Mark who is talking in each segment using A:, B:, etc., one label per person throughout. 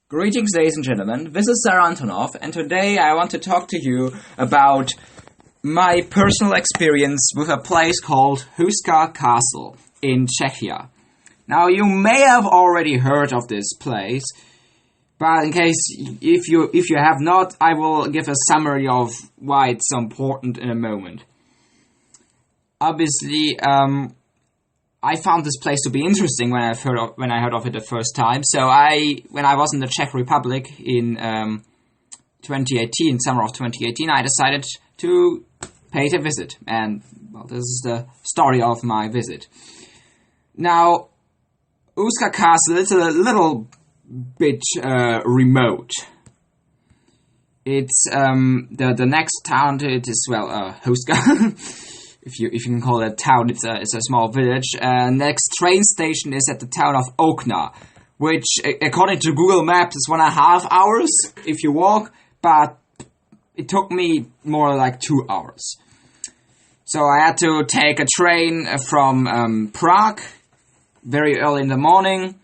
A: Greetings, ladies and gentlemen, this is Sarah Antonov, and today I want to talk to you about my personal experience with a place called Houska Castle in Czechia. Now, you may have already heard of this place, but in case if you have not, I will give a summary of why it's so important in a moment. Obviously, I found this place to be interesting when I heard of it the first time. So when I was in the Czech Republic in 2018, summer of 2018, I decided to pay it a visit. And well, this is the story of my visit. Now, Houska Castle is a little bit remote. It's the next town to it is Houska. If you can call it a town, it's a small village. Next train station is at the town of Okna, which, according to Google Maps, is 1.5 hours if you walk, but it took me more like 2 hours. So I had to take a train from Prague very early in the morning.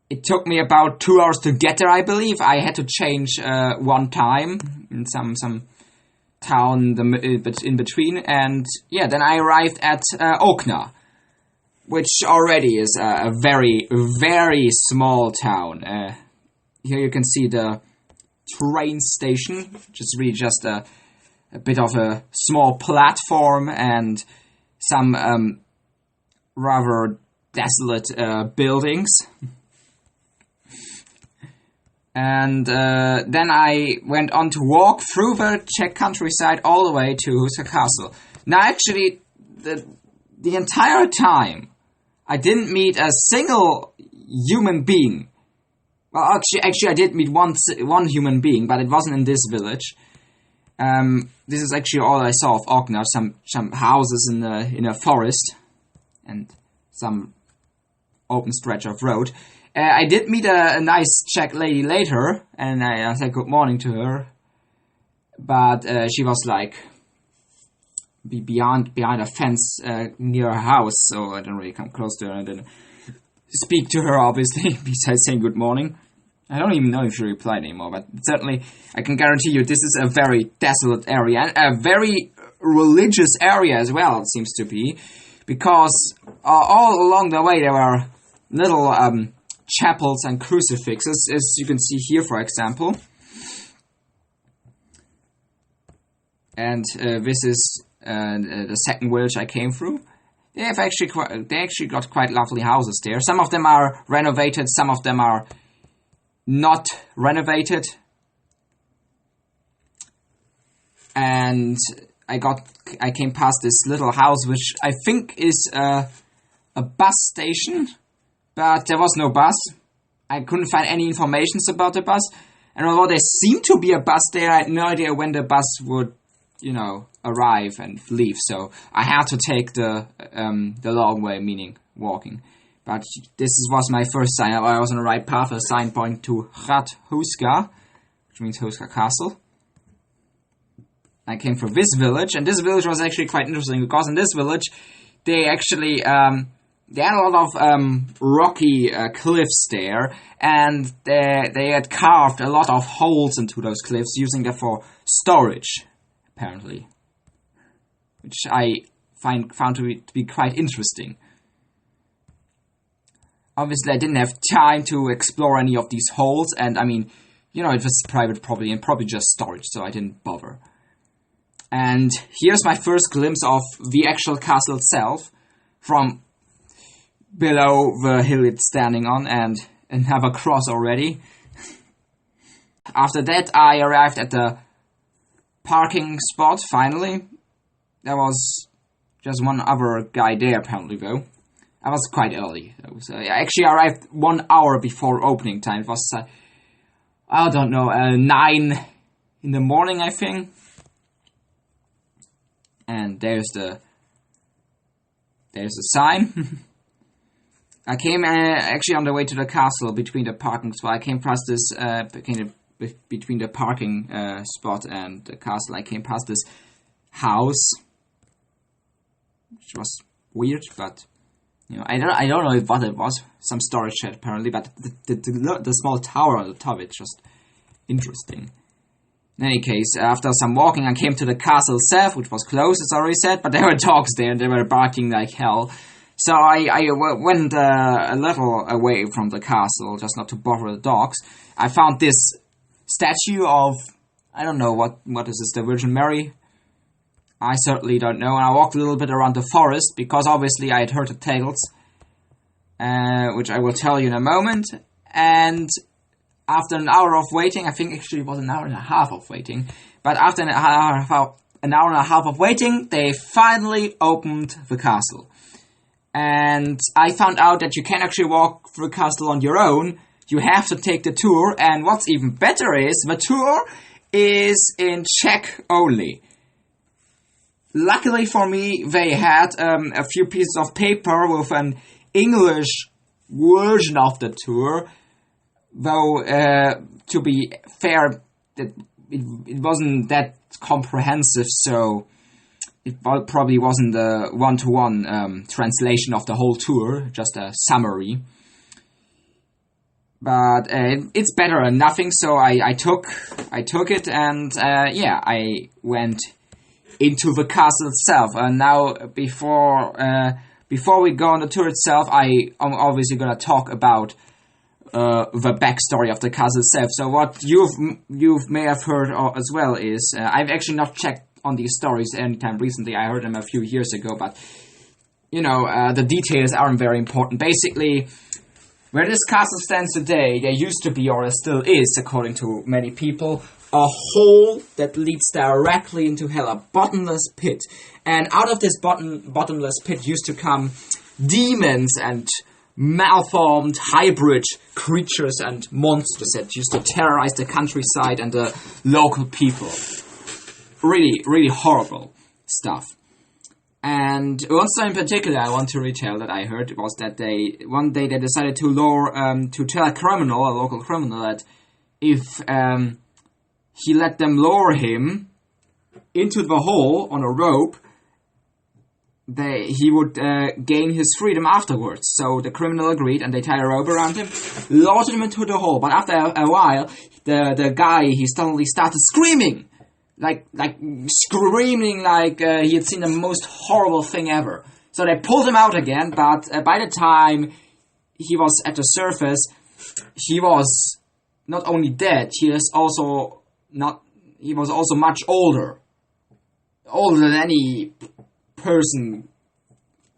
A: It took me about 2 hours to get there, I believe. I had to change one time in some town in between, and yeah, then I arrived at Okna, which already is a very, very small town. Here you can see the train station, which is really just a bit of a small platform and some rather desolate buildings. And then I went on to walk through the Czech countryside all the way to Houska Castle. Now, actually, the entire time, I didn't meet a single human being. Well, actually, I did meet one human being, but it wasn't in this village. This is actually all I saw of Okna. Some houses in a forest and some open stretch of road. I did meet a nice Czech lady later, and I said good morning to her, but she was like behind a fence near her house, so I didn't really come close to her. I didn't speak to her, obviously, besides saying good morning. I don't even know if she replied anymore, but certainly I can guarantee you this is a very desolate area, and a very religious area as well, it seems to be, because all along the way there were little chapels and crucifixes, as you can see here, for example. And this is the second village I came through. They actually got quite lovely houses there. Some of them are renovated, some of them are not renovated. And I came past this little house, which I think is a bus station. But there was no bus. I couldn't find any information about the bus. And although there seemed to be a bus there, I had no idea when the bus would, arrive and leave. So I had to take the long way, meaning walking. But this was my first sign. I was on the right path. A sign pointing to Houska, which means Houska Castle. I came from this village, and this village was actually quite interesting because in this village, they actually they had a lot of rocky cliffs there, and they had carved a lot of holes into those cliffs, using them for storage, apparently, which I found to be quite interesting. Obviously, I didn't have time to explore any of these holes, and I mean, it was private property and probably just storage, so I didn't bother. And here's my first glimpse of the actual castle itself from below the hill it's standing on, and have a cross already. After that, I arrived at the parking spot, finally. There was just one other guy there, apparently, though. I was quite early. I actually arrived 1 hour before opening time. It was, 9 in the morning, I think. And there's the sign. I came actually on the way to the castle between the parking spot. I came past this between the parking spot and the castle. I came past this house, which was weird, but I don't know what it was. Some storage shed apparently, but the small tower on the top, it's just interesting. In any case, after some walking, I came to the castle itself, which was closed, as I already said, but there were dogs there, and they were barking like hell. So I went a little away from the castle, just not to bother the dogs. I found this statue of, I don't know, what is this, the Virgin Mary? I certainly don't know. And I walked a little bit around the forest, because obviously I had heard the tales, which I will tell you in a moment. And after an hour of waiting, I think actually it was an hour and a half of waiting, but after an hour and a half of waiting, they finally opened the castle. And I found out that you can't actually walk through the castle on your own. You have to take the tour, and what's even better is, the tour is in Czech only. Luckily for me, they had a few pieces of paper with an English version of the tour, though, to be fair, it wasn't that comprehensive, so it probably wasn't a one-to-one translation of the whole tour, just a summary. But it's better than nothing, so I took it, and I went into the castle itself. And now, before we go on the tour itself, I'm obviously gonna talk about the backstory of the castle itself. So what you may have heard as well is, I've actually not checked on these stories anytime recently. I heard them a few years ago, but the details aren't very important. Basically, where this castle stands today, there used to be, or there still is, according to many people, a hole that leads directly into hell, a bottomless pit. And out of this bottomless pit used to come demons and malformed hybrid creatures and monsters that used to terrorize the countryside and the local people. Really, really horrible stuff. And one story in particular I want to retell that I heard was that one day they decided to tell a local criminal, that if he let them lower him into the hole on a rope, he would gain his freedom afterwards. So the criminal agreed, and they tied a rope around him, lowered him into the hole. But after a while, the guy, he suddenly started screaming. Like screaming like he had seen the most horrible thing ever. So they pulled him out again, but by the time he was at the surface, he was not only dead, he was also much older than any person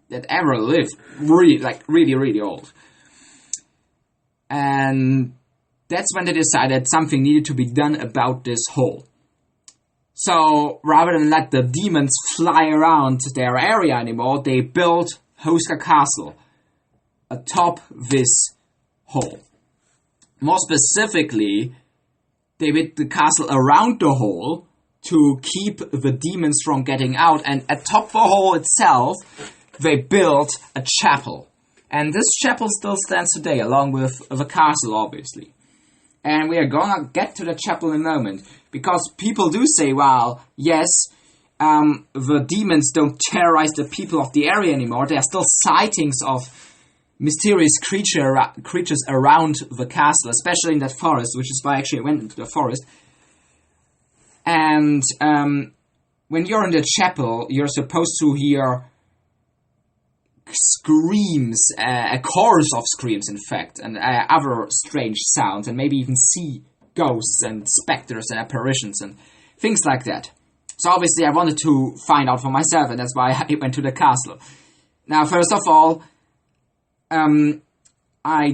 A: that ever lived. Really, really old. And that's when they decided something needed to be done about this hole. So, rather than let the demons fly around their area anymore, they built Houska Castle atop this hole. More specifically, they built the castle around the hole to keep the demons from getting out, and atop the hole itself, they built a chapel. And this chapel still stands today, along with the castle, obviously. And we are gonna get to the chapel in a moment, because people do say, well, yes, the demons don't terrorize the people of the area anymore. There are still sightings of mysterious creatures around the castle, especially in that forest, which is why I actually went into the forest. And when you're in the chapel, you're supposed to hear screams, a chorus of screams, in fact, and other strange sounds, and maybe even see ghosts and specters and apparitions and things like that. So obviously I wanted to find out for myself, and that's why I went to the castle. Now, first of all, I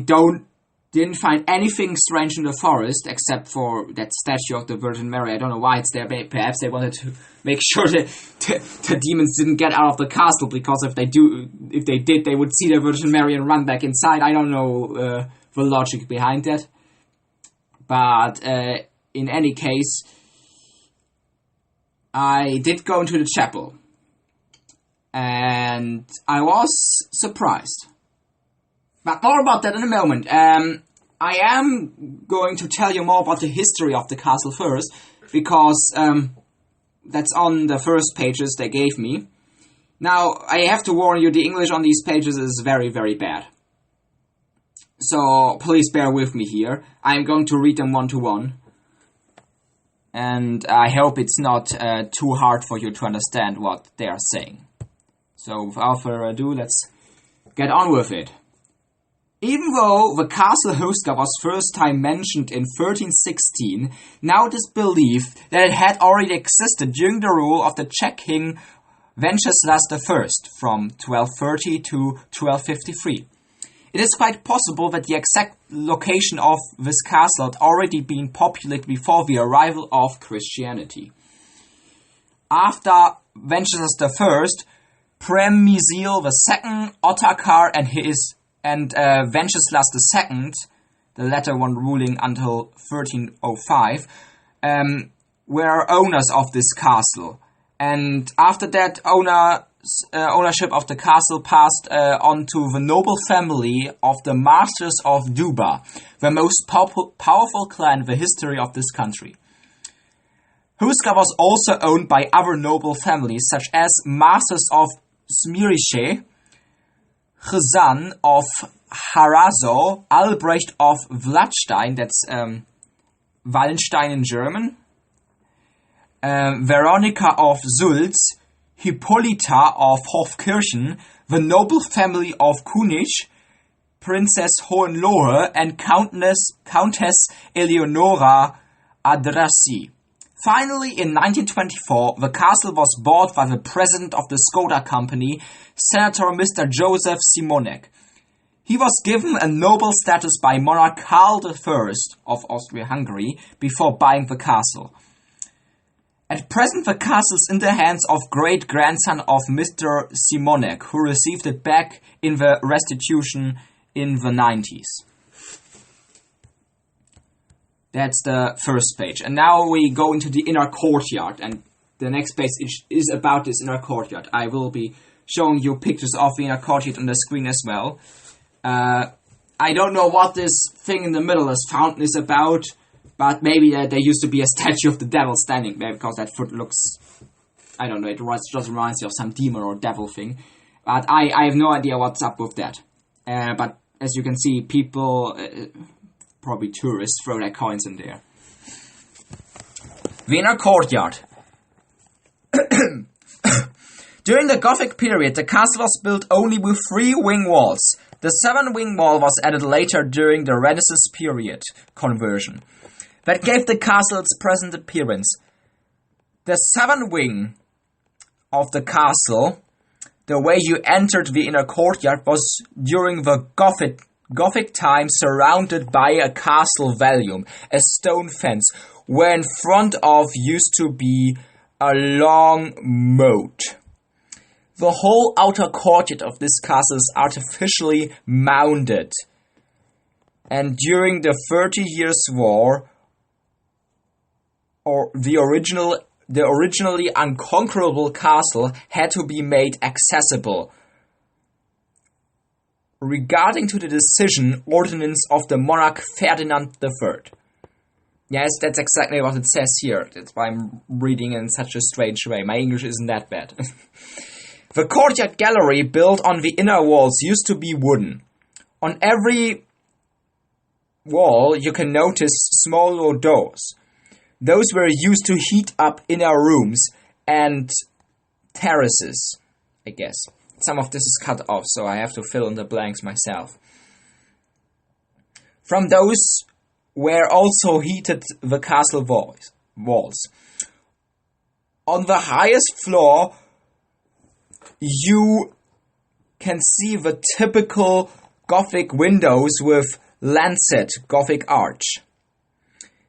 A: didn't find anything strange in the forest except for that statue of the Virgin Mary. I don't know why it's there. Perhaps they wanted to make sure that the demons didn't get out of the castle, because if they did, they would see the Virgin Mary and run back inside. I don't know the logic behind that. But in any case, I did go into the chapel, and I was surprised. But more about that in a moment. I am going to tell you more about the history of the castle first, because that's on the first pages they gave me. Now, I have to warn you, the English on these pages is very, very bad. So, please bear with me here. I'm going to read them one-to-one. And I hope it's not too hard for you to understand what they are saying. So, without further ado, let's get on with it. Even though the castle Houska was first time mentioned in 1316, now it is believed that it had already existed during the rule of the Czech king Wenceslas I from 1230 to 1253. It is quite possible that the exact location of this castle had already been populated before the arrival of Christianity. After Wenceslas I, Przemysl II, Ottokar and Wenceslas II, the latter one ruling until 1305, were owners of this castle. And after that, ownership of the castle passed on to the noble family of the Masters of Duba, the most powerful clan in the history of this country. Houska was also owned by other noble families, such as Masters of Smirice, Chrzan of Harazo, Albrecht of Wladstein, that's Wallenstein in German, Veronica of Sulz, Hippolyta of Hofkirchen, the noble family of Kunich, Princess Hohenlohe, and Countess Eleonora Adrassi. Finally, in 1924, the castle was bought by the president of the Skoda Company, Senator Mr. Joseph Simonek. He was given a noble status by monarch Karl I of Austria-Hungary before buying the castle. At present, the castle is in the hands of great-grandson of Mr. Simonek, who received it back in the restitution in the 90s. That's the first page. And now we go into the inner courtyard, and the next page is about this inner courtyard. I will be showing you pictures of the inner courtyard on the screen as well. I don't know what this thing in the middle, this fountain, is about, but maybe there used to be a statue of the devil standing there, because that foot looks, I don't know, it just reminds me of some demon or devil thing. But I have no idea what's up with that. But as you can see, people, probably tourists, throw their coins in there. The inner courtyard. During the Gothic period, the castle was built only with 3 wing walls. The 7th wing wall was added later during the Renaissance period conversion. That gave the castle its present appearance. The 7th wing of the castle, the way you entered the inner courtyard, was during the Gothic time surrounded by a castle vallum, a stone fence, where in front of used to be a long moat. The whole outer courtyard of this castle is artificially mounded. And during the 30 Years' War, the originally unconquerable castle had to be made accessible. Regarding to the decision, ordinance of the monarch Ferdinand III. Yes, that's exactly what it says here. That's why I'm reading in such a strange way. My English isn't that bad. The courtyard gallery built on the inner walls used to be wooden. On every wall you can notice small doors. Those were used to heat up inner rooms and terraces, I guess. Some of this is cut off, so I have to fill in the blanks myself. From those were also heated the castle walls. On the highest floor, you can see the typical Gothic windows with lancet Gothic arch.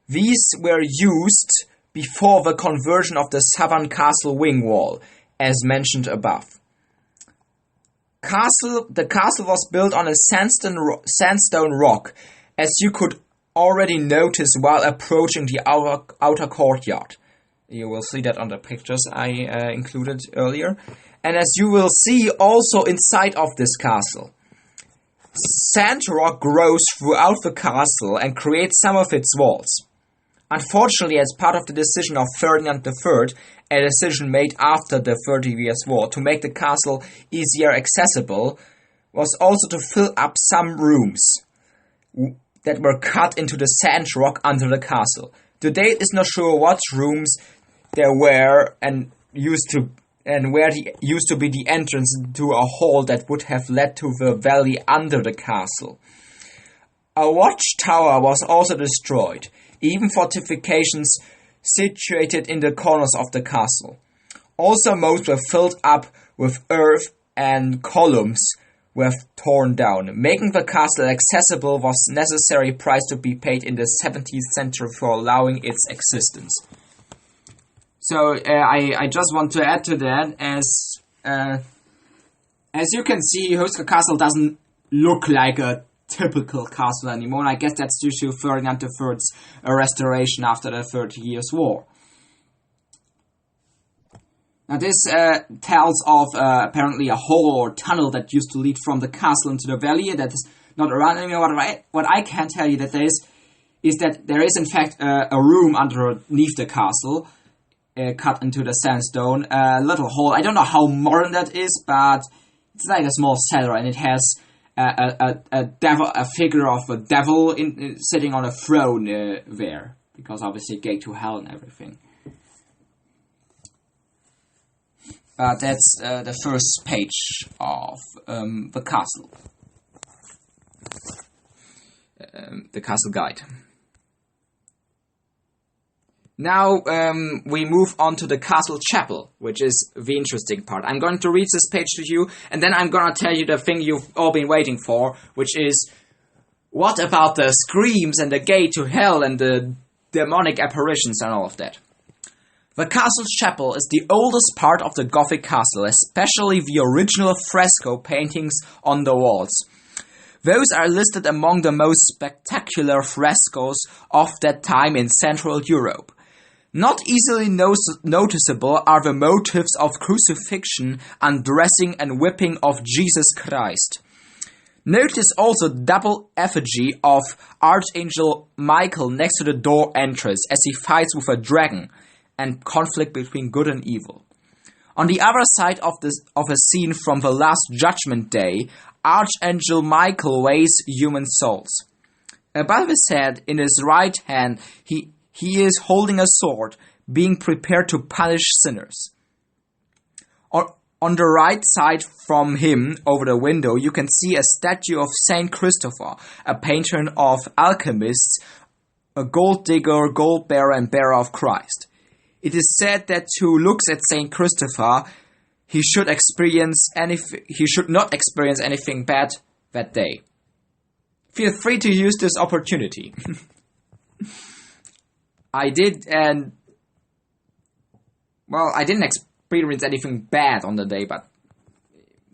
A: These were used before the conversion of the southern castle wing wall, as mentioned above. The castle was built on a sandstone rock, as you could already notice while approaching the outer courtyard. You will see that on the pictures I included earlier. And as you will see also inside of this castle. Sand rock grows throughout the castle and creates some of its walls. Unfortunately, as part of the decision of Ferdinand III, a decision made after the 30 Years' War to make the castle easier accessible, was also to fill up some rooms that were cut into the sand rock under the castle. Today it is not sure what rooms there were and where used to be the entrance to a hall that would have led to the valley under the castle. A watchtower was also destroyed, even fortifications situated in the corners of the castle. Also, most were filled up with earth and columns were torn down. Making the castle accessible was a necessary price to be paid in the 17th century for allowing its existence. So I just want to add to that, as you can see, Houska Castle doesn't look like a typical castle anymore, and I guess that's due to Ferdinand III's restoration after the 30 Years' War. Now this tells of apparently a hole or tunnel that used to lead from the castle into the valley that is not around anymore. What I can tell you that is that there is in fact a room underneath the castle, cut into the sandstone, a little hole. I don't know how modern that is, but it's like a small cellar, and it has a figure of a devil sitting on a throne there, because obviously gate to hell and everything. That's the first page of the castle, the castle guide. Now we move on to the castle chapel, which is the interesting part. I'm going to read this page to you, and then I'm going to tell you the thing you've all been waiting for, which is, what about the screams and the gate to hell and the demonic apparitions and all of that? The castle chapel is the oldest part of the Gothic castle, especially the original fresco paintings on the walls. Those are listed among the most spectacular frescoes of that time in Central Europe. Not easily noticeable are the motifs of crucifixion, undressing and whipping of Jesus Christ. Notice also double effigy of Archangel Michael next to the door entrance as he fights with a dragon, and conflict between good and evil. On the other side of a scene from the Last Judgment Day, Archangel Michael weighs human souls. Above his head, in his right hand, he is holding a sword, being prepared to punish sinners. On the right side from him, over the window, you can see a statue of Saint Christopher, a patron of alchemists, a gold digger, gold bearer, and bearer of Christ. It is said that who looks at Saint Christopher, he should not experience anything bad that day. Feel free to use this opportunity. I did, and well, I didn't experience anything bad on the day, but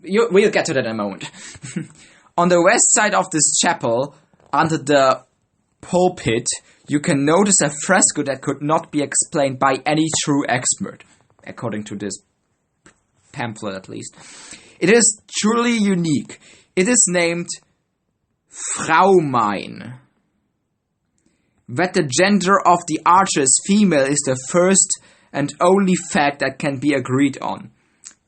A: we'll get to that in a moment. On the west side of this chapel, under the pulpit, you can notice a fresco that could not be explained by any true expert, according to this pamphlet at least. It is truly unique. It is named Fraumein. That the gender of the archer is female is the first and only fact that can be agreed on.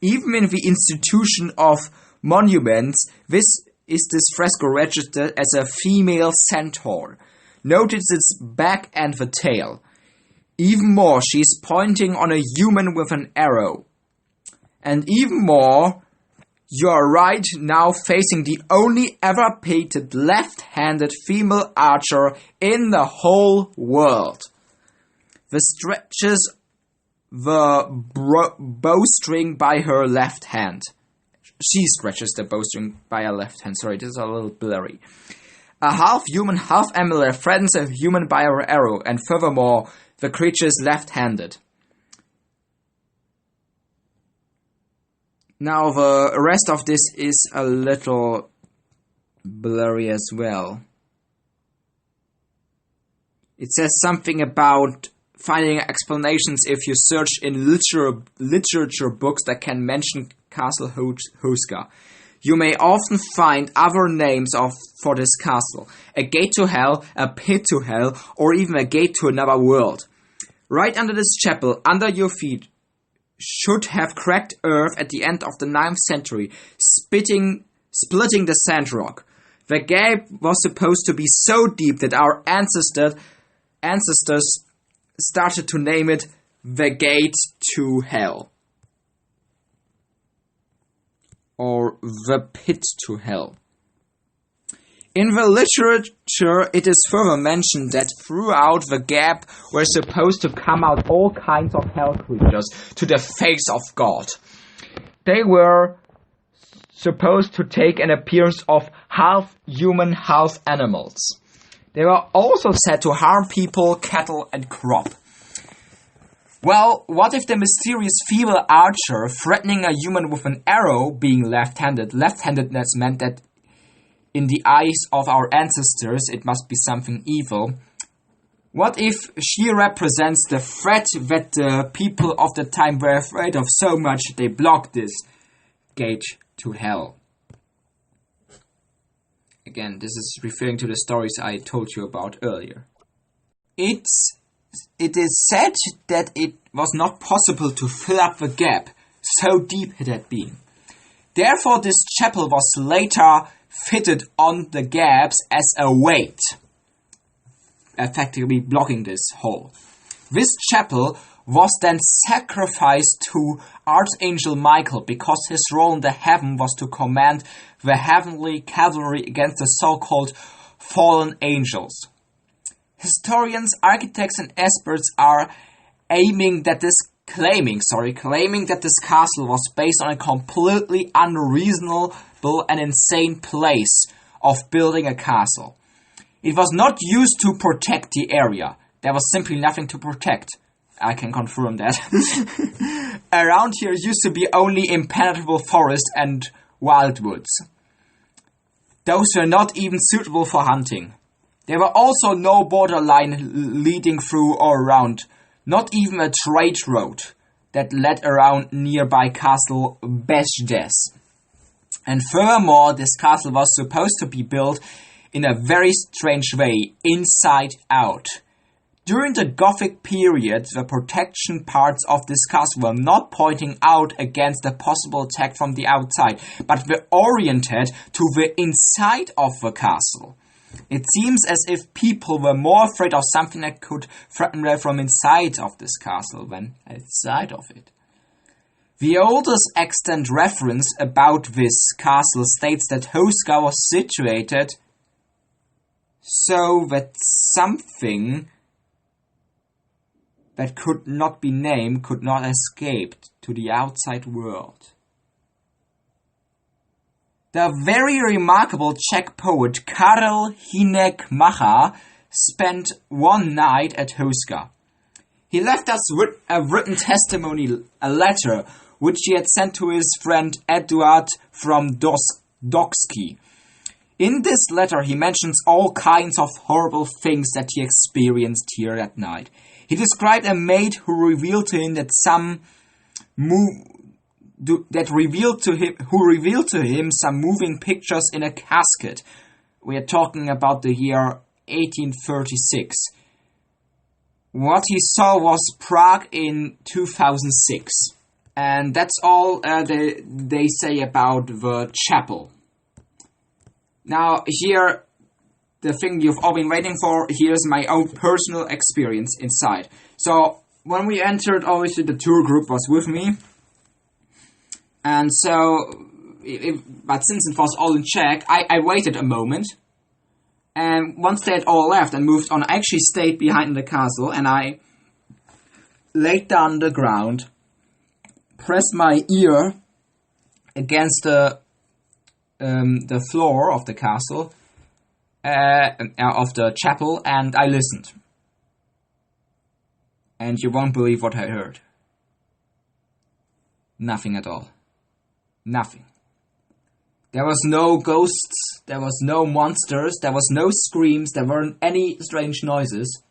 A: Even in the institution of monuments, this fresco registered as a female centaur. Notice its back and the tail. Even more, she is pointing on a human with an arrow. And even more, you are right now facing the only ever painted left-handed female archer in the whole world. The stretches the bowstring by her left hand. She stretches the bowstring by her left hand. Sorry, this is a little blurry. A half-human, half-animal threatens a human by her arrow, and furthermore, the creature is left-handed. Now, the rest of this is a little blurry as well. It says something about finding explanations if you search in literature books that can mention Castle Houska. You may often find other names for this castle. A gate to hell, a pit to hell, or even a gate to another world. Right under this chapel, under your feet, should have cracked earth at the end of the 9th century, splitting the sand rock. The gap was supposed to be so deep that our ancestors started to name it the Gate to Hell. Or the Pit to Hell. In the literature, it is further mentioned that throughout the gap were supposed to come out all kinds of hell creatures to the face of God. They were supposed to take an appearance of half human, half animals. They were also said to harm people, cattle, and crop. Well, what if the mysterious feeble archer threatening a human with an arrow being left-handed? Left-handedness meant that in the eyes of our ancestors, it must be something evil. What if she represents the threat that the people of the time were afraid of so much they blocked this gate to hell? Again, this is referring to the stories I told you about earlier. It is said that it was not possible to fill up the gap, so deep it had been. Therefore, this chapel was later fitted on the gaps as a weight, effectively blocking this hole. This chapel was then sacrificed to Archangel Michael because his role in the heaven was to command the heavenly cavalry against the so-called fallen angels. Historians, architects, and experts are claiming that this castle was based on a completely unreasonable and insane place of building a castle. It was not used to protect the area. There was simply nothing to protect. I can confirm that. Around here used to be only impenetrable forest and wildwoods. Those were not even suitable for hunting. There were also no borderline leading through or around, not even a trade road that led around nearby castle Bezdes. And furthermore, this castle was supposed to be built in a very strange way, inside out. During the Gothic period, the protection parts of this castle were not pointing out against a possible attack from the outside, but were oriented to the inside of the castle. It seems as if people were more afraid of something that could threaten them from inside of this castle than outside of it. The oldest extant reference about this castle states that Houska was situated so that something that could not be named could not escape to the outside world. The very remarkable Czech poet Karel Hynek-Mácha spent one night at Houska. He left us a written testimony, a letter, which he had sent to his friend Eduard from Doksky. In this letter, he mentions all kinds of horrible things that he experienced here that night. He described a maid who revealed to him some moving pictures in a casket. We are talking about the year 1836. What he saw was Prague in 2006. And that's all they say about the chapel. Now, here, the thing you've all been waiting for, here's my own personal experience inside. So, when we entered, obviously the tour group was with me. And so, but since it was all in Czech, I waited a moment. And once they had all left and moved on, I actually stayed behind the castle and I laid down on the ground, pressed my ear against the floor of the castle, of the chapel, and I listened. And you won't believe what I heard. Nothing at all. Nothing. There was no ghosts, there was no monsters, there was no screams, there weren't any strange noises.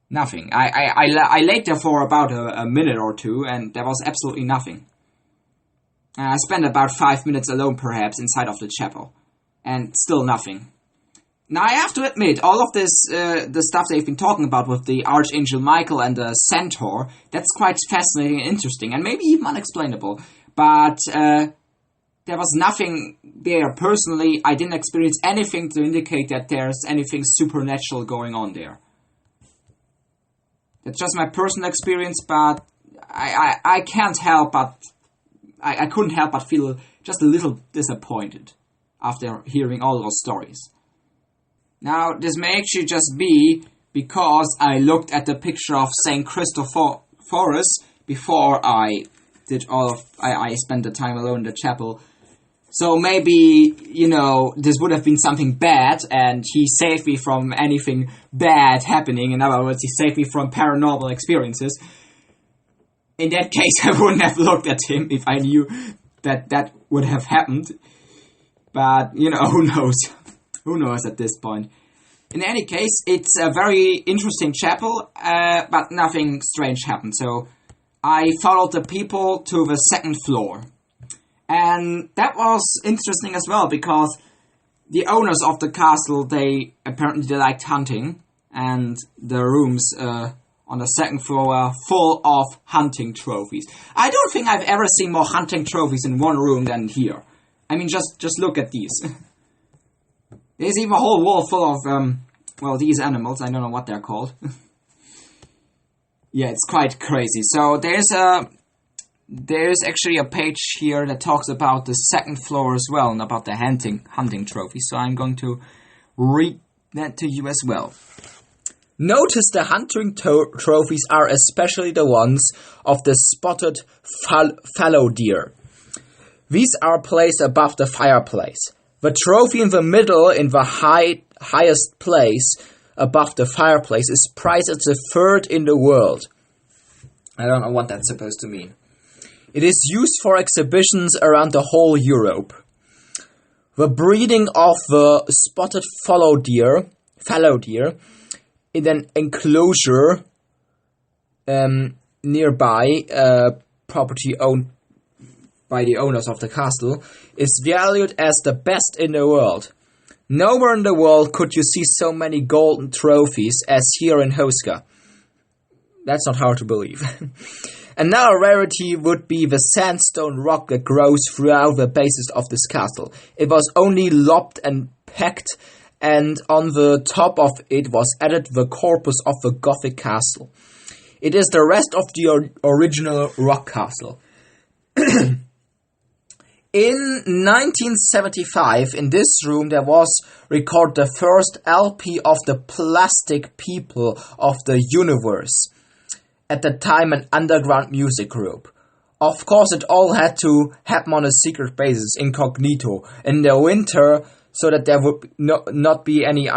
A: Nothing. I laid there for about a minute or two, and there was absolutely nothing. I spent about 5 minutes alone, perhaps, inside of the chapel. And still nothing. Now, I have to admit, all of this, the stuff they've been talking about with the Archangel Michael and the Centaur, that's quite fascinating and interesting, and maybe even unexplainable. But there was nothing there. Personally, I didn't experience anything to indicate that there's anything supernatural going on there. That's just my personal experience, but I can't help but... I couldn't help but feel just a little disappointed after hearing all those stories. Now, this may actually just be because I looked at the picture of St. Christophorus before I spent the time alone in the chapel. So maybe, this would have been something bad, and he saved me from anything bad happening. In other words, he saved me from paranormal experiences. In that case, I wouldn't have looked at him if I knew that would have happened. But, who knows? Who knows at this point? In any case, it's a very interesting chapel, but nothing strange happened. So I followed the people to the second floor. And that was interesting as well, because the owners of the castle, they liked hunting. And the rooms on the second floor are full of hunting trophies. I don't think I've ever seen more hunting trophies in one room than here. I mean, just look at these. There's even a whole wall full of, these animals. I don't know what they're called. Yeah, it's quite crazy. So there's actually a page here that talks about the second floor as well, and about the hunting trophies. So I'm going to read that to you as well. Notice the hunting trophies are especially the ones of the spotted fallow deer. These are placed above the fireplace. The trophy in the middle, in the highest place above the fireplace, is priced as the third in the world. I don't know what that's supposed to mean. It is used for exhibitions around the whole Europe. The breeding of the spotted fallow deer in an enclosure nearby, property owned by the owners of the castle, is valued as the best in the world. Nowhere in the world could you see so many golden trophies as here in Houska. That's not hard to believe. Another rarity would be the sandstone rock that grows throughout the bases of this castle. It was only lopped and packed, and on the top of it was added the corpus of the Gothic castle. It is the rest of the original rock castle. In 1975, in this room, there was recorded the first LP of the Plastic People of the Universe, at the time an underground music group. Of course, it all had to happen on a secret basis, incognito, in the winter, so that there would not be any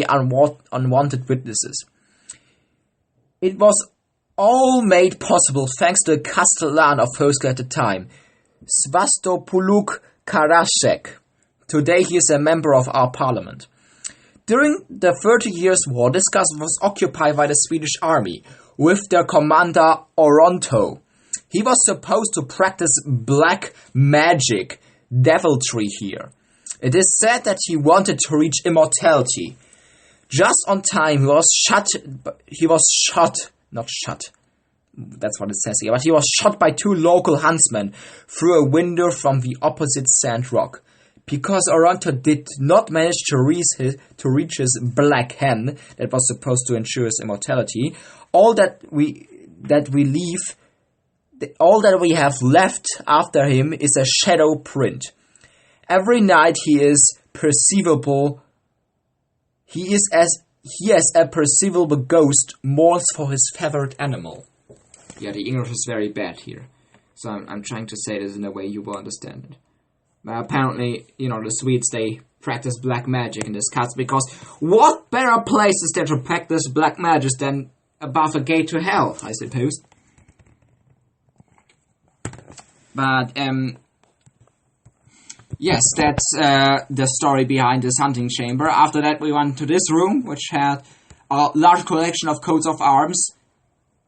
A: unwanted witnesses. It was all made possible thanks to the Castellan of Houska at the time, Svastopoluk Karaszek. Today he is a member of our parliament. During the 30 Years' War, this castle was occupied by the Swedish army, with their commander Oronto. He was supposed to practice black magic, deviltry here. It is said that he wanted to reach immortality. Just on time, he was shot, that's what it says here, but he was shot by two local huntsmen through a window from the opposite sand rock. Because Oronto did not manage to reach his black hen that was supposed to ensure his immortality, all that we have left after him is a shadow print. Every night he has a perceivable ghost mourns for his favorite animal. Yeah, the English is very bad here, so I'm trying to say this in a way you will understand it. But apparently, the Swedes, they practice black magic in this castle, because what better place is there to practice black magic than above a gate to hell, I suppose. But, yes, that's the story behind this hunting chamber. After that, we went to this room, which had a large collection of coats of arms.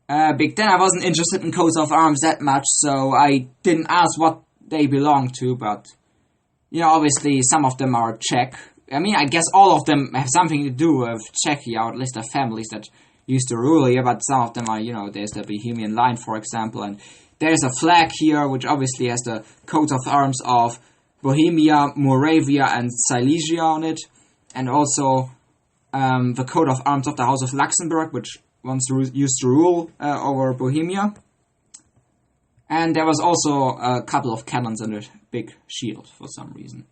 A: Back then I wasn't interested in coats of arms that much, so I didn't ask what they belong to, but, you know, obviously some of them are Czech. I mean, I guess all of them have something to do with Czechia, or at least the families that used to rule here, but some of them are, you know, there's the Bohemian line, for example, and there's a flag here, which obviously has the coat of arms of Bohemia, Moravia, and Silesia on it, and also the coat of arms of the House of Luxembourg, which once used to rule over Bohemia. And there was also a couple of cannons and a big shield for some reason.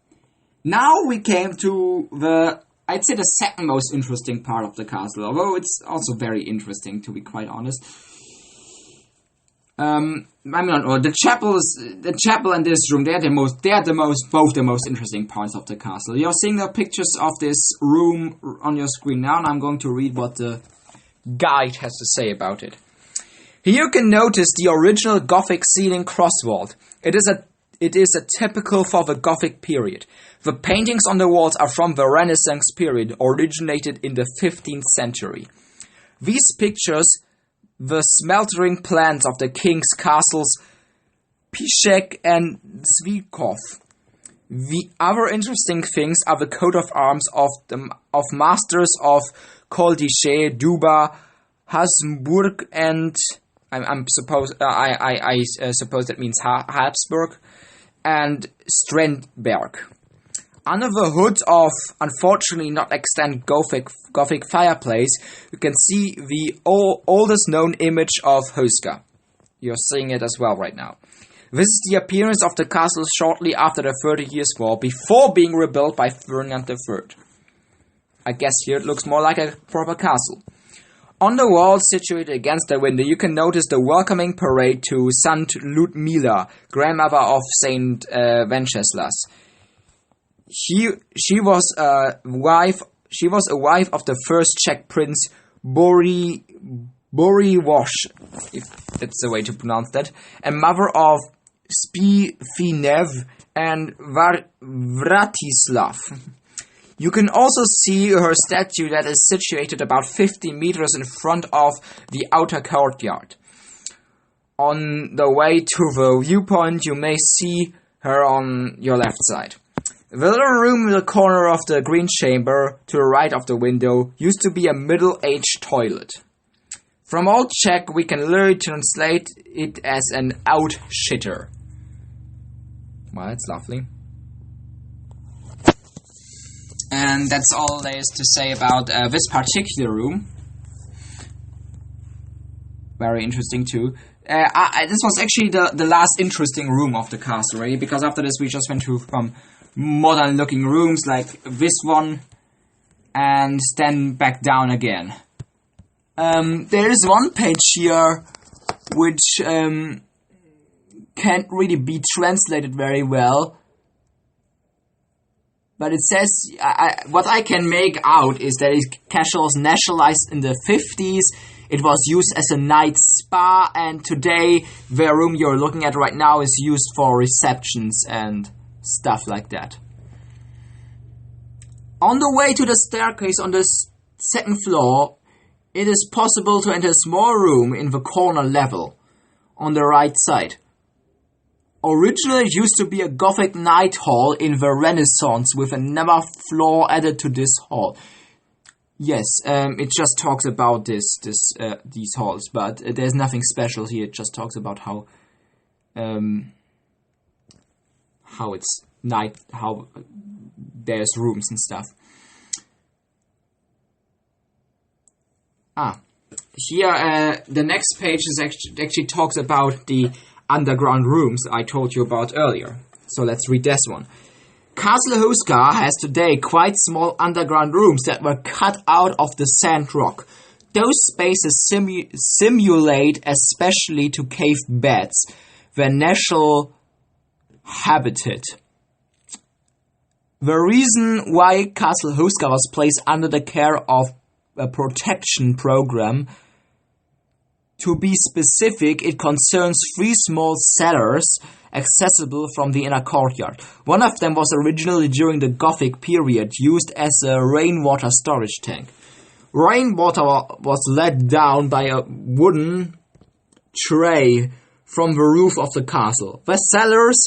A: Now we came to I'd say the second most interesting part of the castle, although it's also very interesting, to be quite honest. The chapel and this room, they're both the most interesting parts of the castle. You're seeing the pictures of this room on your screen now, and I'm going to read what the guide has to say about it. Here you can notice the original Gothic ceiling crossvault. It is a typical for the Gothic period. The paintings on the walls are from the Renaissance period, originated in the 15th century. These pictures the smeltering plans of the king's castles Piszczek and Zwickov. The other interesting things are the coat of arms of masters of Koldische, Duba, Habsburg, and I suppose that means Habsburg, and Strandberg. Under the hood of, unfortunately not extant Gothic fireplace, you can see the oldest known image of Houska. You're seeing it as well right now. This is the appearance of the castle shortly after the 30 Years' War, before being rebuilt by Ferdinand III. I guess here it looks more like a proper castle. On the wall, situated against the window, you can notice the welcoming parade to St. Ludmila, grandmother of St. Wenceslas. She was a wife of the first Czech prince Boris, if that's the way to pronounce that, and mother of Spifinev and Vratislav. You can also see her statue that is situated about 50 meters in front of the outer courtyard. On the way to the viewpoint, you may see her on your left side. The little room in the corner of the green chamber, to the right of the window, used to be a middle-aged toilet. From Old Czech, we can literally translate it as an out-shitter. Well, that's lovely. And that's all there is to say about this particular room. Very interesting too. This was actually the last interesting room of the castle, right? Because after this we just went to modern looking rooms like this one and then back down again. There is one page here which can't really be translated very well, but it says what I can make out is that castle was nationalized in the 50s. It was used as a night spa, and today the room you're looking at right now is used for receptions and stuff like that. On the way to the staircase on the second floor, it is possible to enter a small room in the corner level on the right side. Originally, it used to be a Gothic night hall in the Renaissance with another floor added to this hall. Yes, it just talks about these halls, but there's nothing special here. It just talks about how it's night, how there's rooms and stuff. Here the next page is actually talks about the underground rooms I told you about earlier. So let's read this one. Castle Houska has today quite small underground rooms that were cut out of the sand rock. Those spaces simulate especially to cave beds, their natural habitat. The reason why Castle Houska was placed under the care of a protection program, to be specific, it concerns 3 small cellars accessible from the inner courtyard. One of them was originally during the Gothic period used as a rainwater storage tank. Rainwater was let down by a wooden tray from the roof of the castle. The cellars,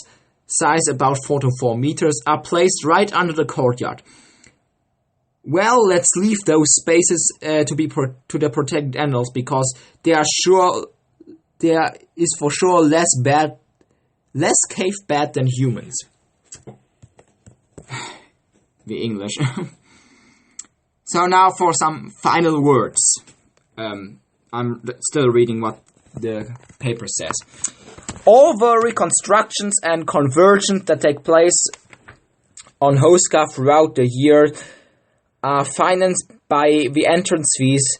A: size about 4 to 4 meters, are placed right under the courtyard. Well, let's leave those spaces to the protected animals, because there is for sure less cave bad than humans. The English. So now for some final words. I'm still reading what the paper says. All the reconstructions and conversions that take place on Houska throughout the year are financed by the entrance fees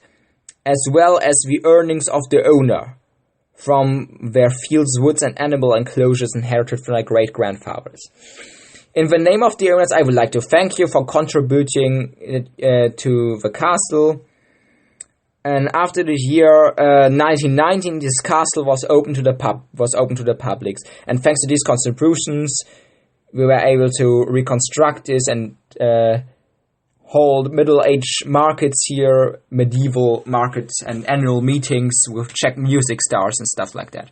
A: as well as the earnings of the owner from their fields, woods and animal enclosures inherited from their great-grandfathers. In the name of the owners, I would like to thank you for contributing to the castle. And after the year 1919, this castle was open to the public. And thanks to these contributions, we were able to reconstruct this and hold middle-age markets here, medieval markets, and annual meetings with Czech music stars and stuff like that.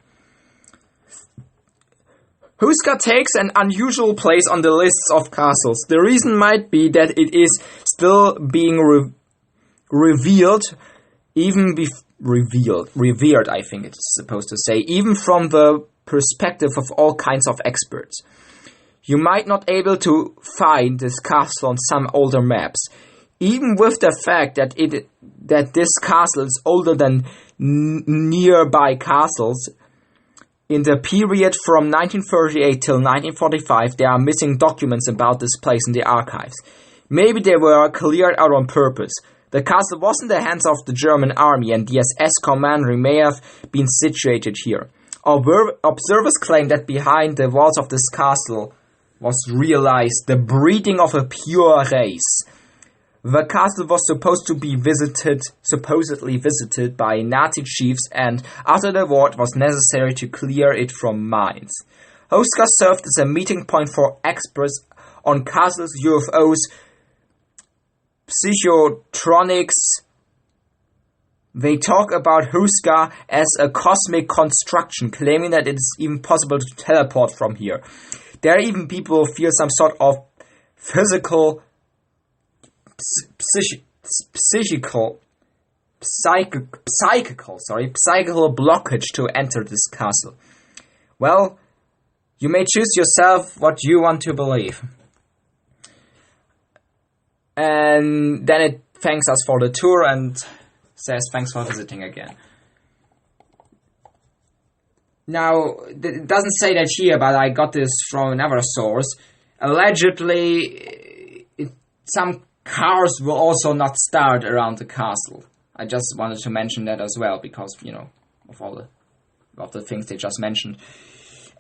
A: Houska takes an unusual place on the lists of castles. The reason might be that it is still being revered, I think it's supposed to say, even from the perspective of all kinds of experts. You might not able to find this castle on some older maps, even with the fact that this castle is older than nearby castles. In the period from 1938 till 1945, there are missing documents about this place in the archives. Maybe they were cleared out on purpose. The castle was in the hands of the German army, and the SS commander may have been situated here. Observers claim that behind the walls of this castle was realized the breeding of a pure race. The castle was supposedly visited by Nazi chiefs, and after the war it was necessary to clear it from mines. Houska served as a meeting point for experts on castles, UFOs, psychotronics. They talk about Houska as a cosmic construction, claiming that it is even possible to teleport from here. There are even people who feel some sort of psychical blockage to enter this castle. Well, you may choose yourself what you want to believe. And then it thanks us for the tour and says thanks for visiting again. Now, it doesn't say that here, but I got this from another source. Allegedly, some cars will also not start around the castle. I just wanted to mention that as well, because, of all the things they just mentioned.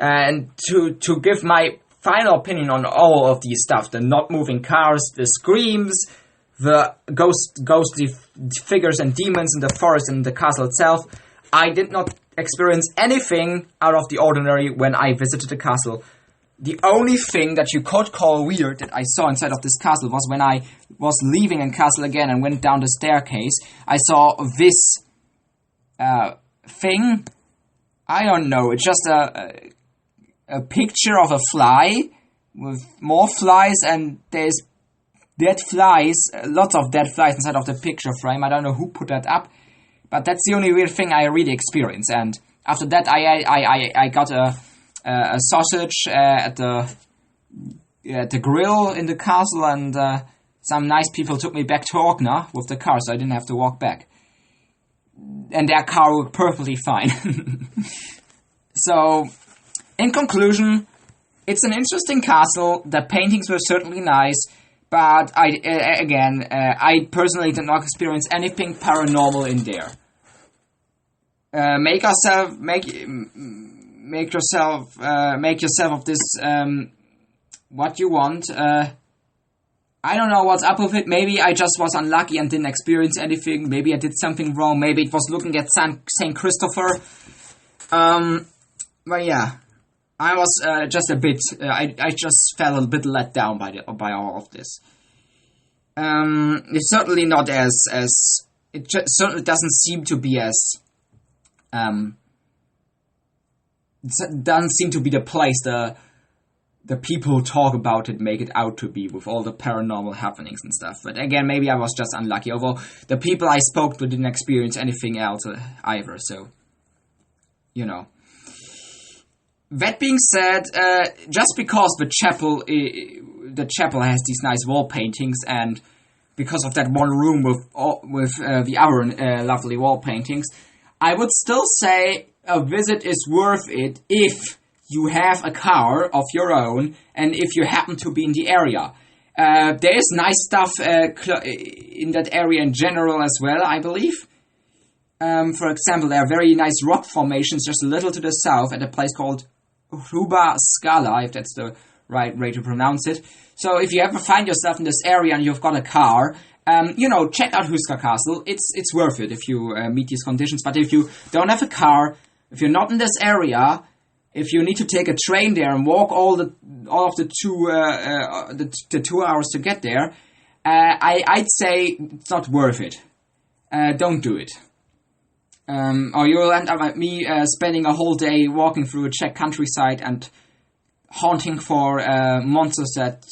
A: And to give my final opinion on all of these stuff, the not moving cars, the screams, the ghostly figures and demons in the forest and the castle itself, I did not experience anything out of the ordinary when I visited the castle. The only thing that you could call weird that I saw inside of this castle was when I was leaving the castle again and went down the staircase. I saw this thing. I don't know. It's just a picture of a fly with more flies, and there's dead flies, lots of dead flies inside of the picture frame. I don't know who put that up, but that's the only weird thing I really experienced. And after that, I got a sausage at the grill in the castle, and some nice people took me back to Orkney with the car, so I didn't have to walk back. And their car worked perfectly fine. So, in conclusion, it's an interesting castle. The paintings were certainly nice, but I personally did not experience anything paranormal in there. Make yourself of this what you want. I don't know what's up with it. Maybe I just was unlucky and didn't experience anything. Maybe I did something wrong. Maybe it was looking at St. Christopher. But yeah, I was just a bit. I just felt a bit let down by all of this. It's certainly not as it certainly doesn't seem to be as doesn't seem to be the place the people who talk about it make it out to be, with all the paranormal happenings and stuff. But again, maybe I was just unlucky, although the people I spoke to didn't experience anything else either, so, you know. That being said, just because the chapel has these nice wall paintings, and because of that one room with the other lovely wall paintings, I would still say a visit is worth it if you have a car of your own, and if you happen to be in the area. There is nice stuff in that area in general as well, I believe. For example, there are very nice rock formations just a little to the south at a place called Houska Castle, if that's the right way to pronounce it. So if you ever find yourself in this area and you've got a car, check out Houska Castle. It's worth it if you meet these conditions. But if you don't have a car, if you're not in this area, if you need to take a train there and walk all of the 2 hours to get there, I'd say it's not worth it. Don't do it. Or you'll end up like me spending a whole day walking through a Czech countryside and haunting for monsters that,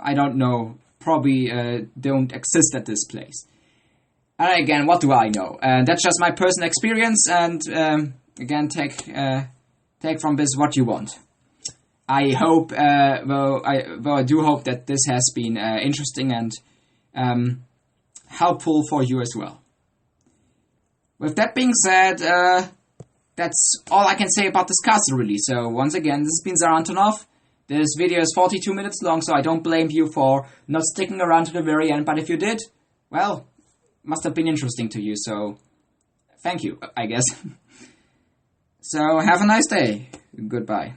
A: I don't know, probably don't exist at this place. And again, what do I know? That's just my personal experience, and again, take from this what you want. I hope, though I do hope that this has been interesting and helpful for you as well. With that being said, that's all I can say about this castle, really. So once again, this has been Zara Antonov. This video is 42 minutes long, so I don't blame you for not sticking around to the very end. But if you did, well, must have been interesting to you. So thank you, I guess. So have a nice day. Goodbye.